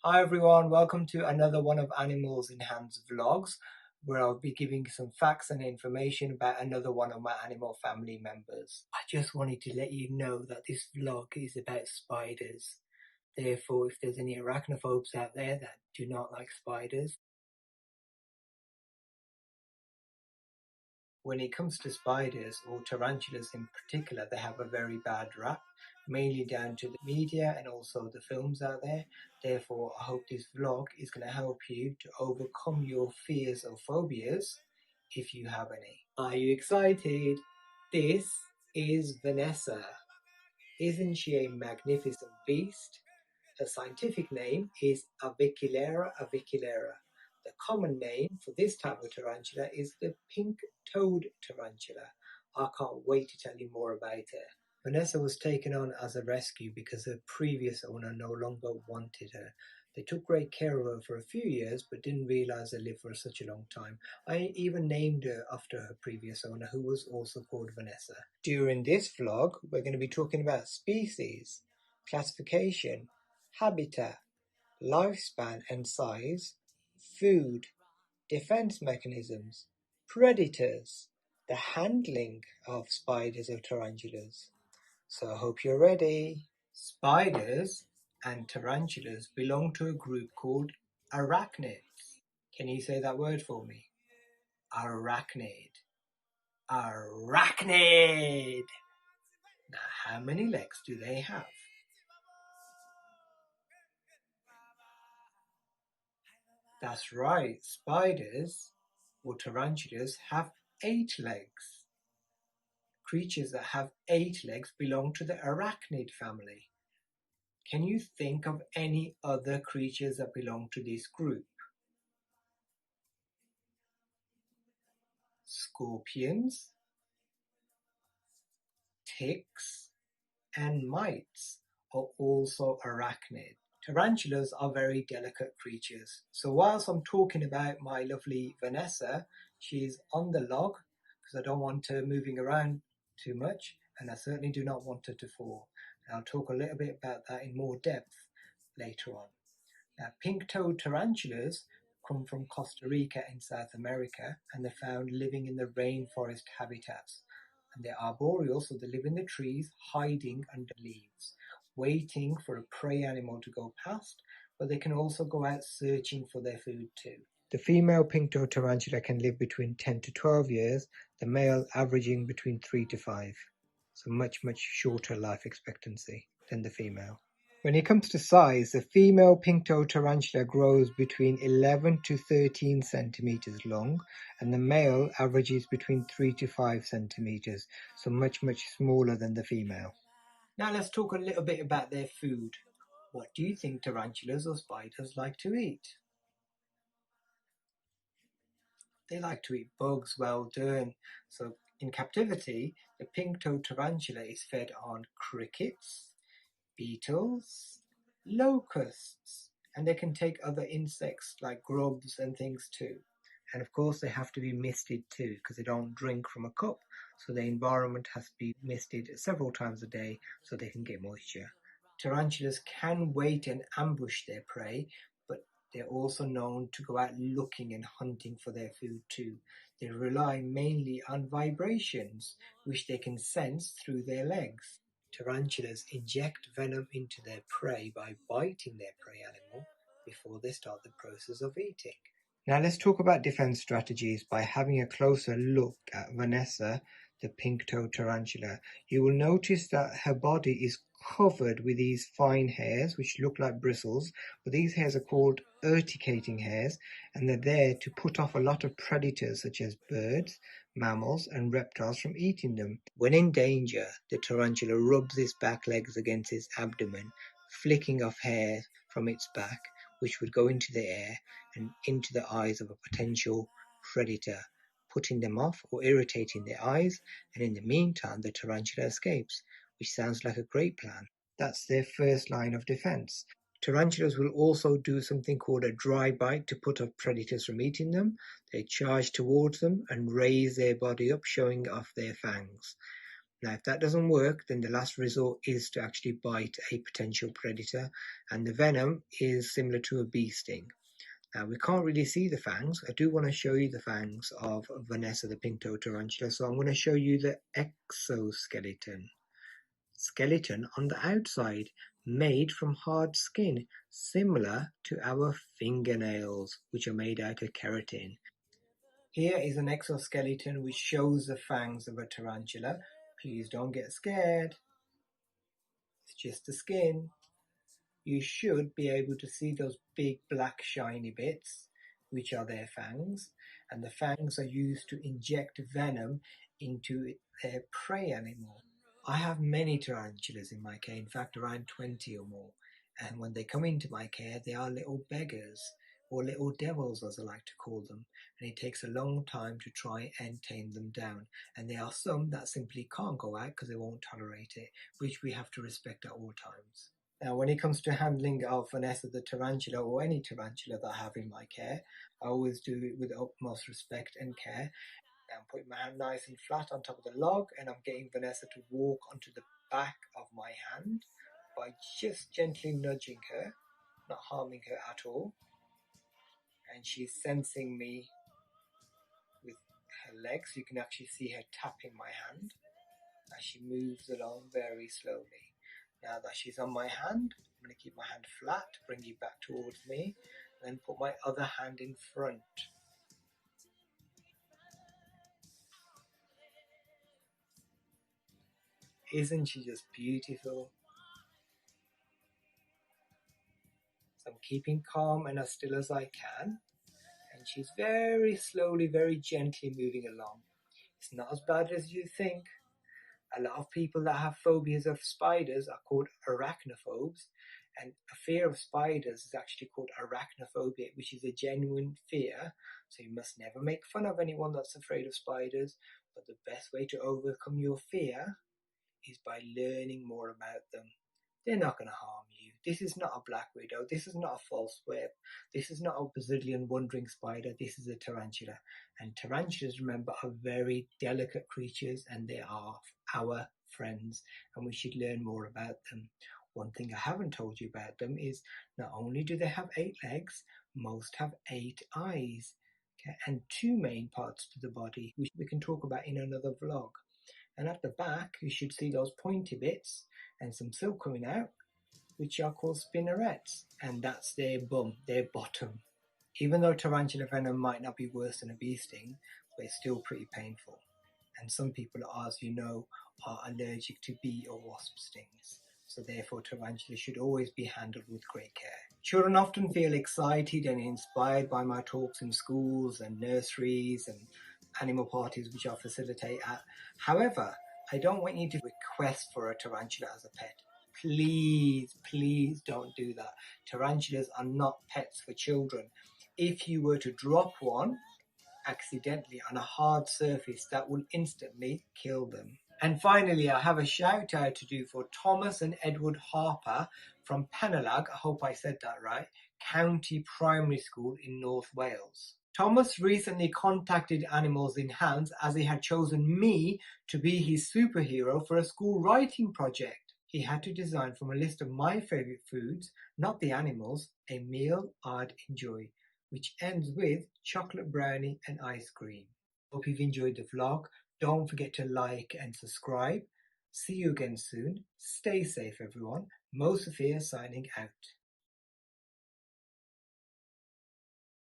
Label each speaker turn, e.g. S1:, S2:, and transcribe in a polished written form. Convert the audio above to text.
S1: Hi everyone, welcome to another one of Animals in Hands vlogs, where I'll be giving some facts and information about another one of my animal family members. I just wanted to let you know that this vlog is about spiders. Therefore, if there's any arachnophobes out there that do not like spiders, when it comes to spiders, or tarantulas in particular, they have a very bad rap, mainly down to the media and also the films out there. Therefore, I hope this vlog is going to help you to overcome your fears or phobias, if you have any. Are you excited? This is Vanessa. Isn't she a magnificent beast? Her scientific name is Avicularia. The common name for this type of tarantula is the pink-toed tarantula. I can't wait to tell you more about her. Vanessa was taken on as a rescue because her previous owner no longer wanted her. They took great care of her for a few years but didn't realize they lived for such a long time. I even named her after her previous owner, who was also called Vanessa. During this vlog, we're going to be talking about species, classification, habitat, lifespan and size, food, defense mechanisms, predators, the handling of spiders or tarantulas. So I hope you're ready. Spiders and tarantulas belong to a group called arachnids. Can you say that word for me? Arachnid. Arachnid! Now, how many legs do they have? That's right, spiders or tarantulas have 8 legs. Creatures that have 8 legs belong to the arachnid family. Can you think of any other creatures that belong to this group? Scorpions, ticks, and mites are also arachnid. Tarantulas are very delicate creatures. So whilst I'm talking about my lovely Vanessa, she's on the log because I don't want her moving around too much, and I certainly do not want her to fall. And I'll talk a little bit about that in more depth later on. Now, pink-toed tarantulas come from Costa Rica in South America, and they're found living in the rainforest habitats. And they're arboreal, so they live in the trees, hiding under leaves, waiting for a prey animal to go past, but they can also go out searching for their food too. The female pink-toed tarantula can live between 10 to 12 years, the male averaging between 3 to 5. So much shorter life expectancy than the female. When it comes to size, the female pink-toed tarantula grows between 11 to 13 centimeters long, and the male averages between 3 to 5 centimeters, so much smaller than the female. Now let's talk a little bit about their food. What do you think tarantulas or spiders like to eat? They like to eat bugs. Well done. So in captivity, the pink-toed tarantula is fed on crickets, beetles, locusts, and they can take other insects like grubs and things too. And of course they have to be misted too, because they don't drink from a cup, so the environment has to be misted several times a day so they can get moisture. Tarantulas can wait and ambush their prey, but they're also known to go out looking and hunting for their food too. They rely mainly on vibrations, which they can sense through their legs. Tarantulas inject venom into their prey by biting their prey animal before they start the process of eating. Now let's talk about defense strategies by having a closer look at Vanessa, the pink-toed tarantula. You will notice that her body is covered with these fine hairs which look like bristles, but these hairs are called urticating hairs, and they're there to put off a lot of predators such as birds, mammals and reptiles from eating them. When in danger, the tarantula rubs its back legs against its abdomen, flicking off hair from its back, which would go into the air and into the eyes of a potential predator, putting them off or irritating their eyes, and in the meantime the tarantula escapes, which sounds like a great plan. That's their first line of defense. Tarantulas will also do something called a dry bite to put off predators from eating them. They charge towards them and raise their body up, showing off their fangs. Now, if that doesn't work, then the last resort is to actually bite a potential predator, and the venom is similar to a bee sting. Now, we can't really see the fangs. I do want to show you the fangs of Vanessa the pink-toed tarantula, so I'm going to show you the exoskeleton. Skeleton on the outside, made from hard skin, similar to our fingernails, which are made out of keratin. Here is an exoskeleton which shows the fangs of a tarantula. Please don't get scared. It's just the skin. You should be able to see those big black shiny bits, which are their fangs, and the fangs are used to inject venom into their prey animal. I have many tarantulas in my care, in fact around 20 or more, and when they come into my care they are little beggars, or little devils as I like to call them, and it takes a long time to try and tame them down, and there are some that simply can't go out because they won't tolerate it, which we have to respect at all times. Now, when it comes to handling of Vanessa the tarantula, or any tarantula that I have in my care, I always do it with utmost respect and care. I'm putting my hand nice and flat on top of the log, and I'm getting Vanessa to walk onto the back of my hand by just gently nudging her, not harming her at all. And she's sensing me with her legs. You can actually see her tapping my hand as she moves along very slowly. Now that she's on my hand, I'm going to keep my hand flat, bring you back towards me, and then put my other hand in front. Isn't she just beautiful? So I'm keeping calm and as still as I can, and she's very slowly, very gently moving along. It's not as bad as you think. A lot of people that have phobias of spiders are called arachnophobes, and a fear of spiders is actually called arachnophobia, which is a genuine fear. So you must never make fun of anyone that's afraid of spiders, but the best way to overcome your fear is by learning more about them. They're not going to harm you. This is not a black widow. This is not a false web. This is not a Brazilian wandering spider. This is a tarantula. And tarantulas, remember, are very delicate creatures, and they are our friends, and we should learn more about them. One thing I haven't told you about them is not only do they have 8 legs, most have 8 eyes, okay, and 2 main parts to the body, which we can talk about in another vlog. And at the back, you should see those pointy bits and some silk coming out, which are called spinnerets, and that's their bum, their bottom. Even though tarantula venom might not be worse than a bee sting, but it's still pretty painful. And some people, as you know, are allergic to bee or wasp stings. So therefore, tarantulas should always be handled with great care. Children often feel excited and inspired by my talks in schools and nurseries and animal parties which I facilitate at. However, I don't want you to request for a tarantula as a pet. Please, please don't do that. Tarantulas are not pets for children. If you were to drop one accidentally on a hard surface, that will instantly kill them. And finally, I have a shout out to do for Thomas and Edward Harper from Penellag, I hope I said that right, County Primary School in North Wales. Thomas recently contacted Animals in Hands as he had chosen me to be his superhero for a school writing project. He had to design from a list of my favourite foods, not the animals, a meal I'd enjoy, which ends with chocolate brownie and ice cream. Hope you've enjoyed the vlog. Don't forget to like and subscribe. See you again soon. Stay safe, everyone. Mo Sophia signing out.